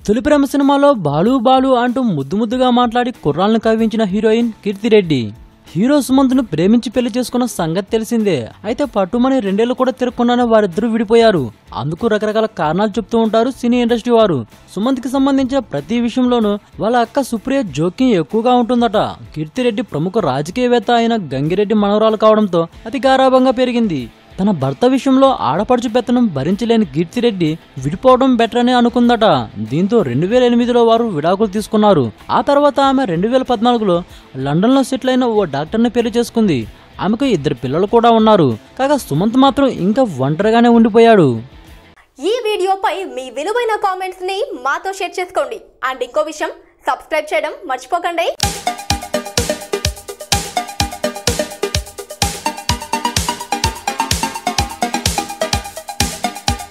తొలి ప్రేమ సినిమాలో బాలు బాలు అంటూ ముద్దుగా మాట్లాడి కుర్రాలను కవ్వించిన హీరోయిన్ కీర్తిరెడ్డి. హీరో సుమంత్ను ప్రేమించి పెళ్లి చేసుకున్న సంగతి తెలిసిందే. అయితే పట్టుమని 2 ఏళ్లు కూడా తిరగకుండానే వారిద్దరూ విడిపోయారు. అందుకు రకరకాల కారణాలు చెప్తూ ఉంటారు సినీ ఇండస్ట్రీ వారు. సుమంత్కి సంబంధించిన ప్రతి విషయంలోనూ వాళ్ళ అక్క సుప్రియ జోక్యం ఎక్కువగా ఉంటుందట. కీర్తిరెడ్డి ప్రముఖ రాజకీయవేత్త అయిన గంగిరెడ్డి మనవరాలు కావడంతో అతి గారాభంగా పెరిగింది. తన భర్త విషయంలో ఆడపడుచు పెత్తనం భరించలేని కీర్తిరెడ్డి విడిపోవడం బెటర్ అని అనుకుందట. దీంతో 2008లో వారు విడాకులు తీసుకున్నారు. ఆ తర్వాత ఆమె 2014లో లండన్లో సెటిల్ అయిన ఓ డాక్టర్ని పెళ్లి చేసుకుంది. ఆమెకు 2 పిల్లలు కూడా ఉన్నారు. కాగా సుమంత్ మాత్రం ఇంకా ఒంటరిగానే ఉండిపోయాడు. ఈ వీడియోపై మీ విలువైన కామెంట్స్ ని మాతో షేర్ చేసుకోండి. అండ్ ఇంకో విషయం, సబ్స్క్రైబ్ చేయడం మర్చిపోకండి.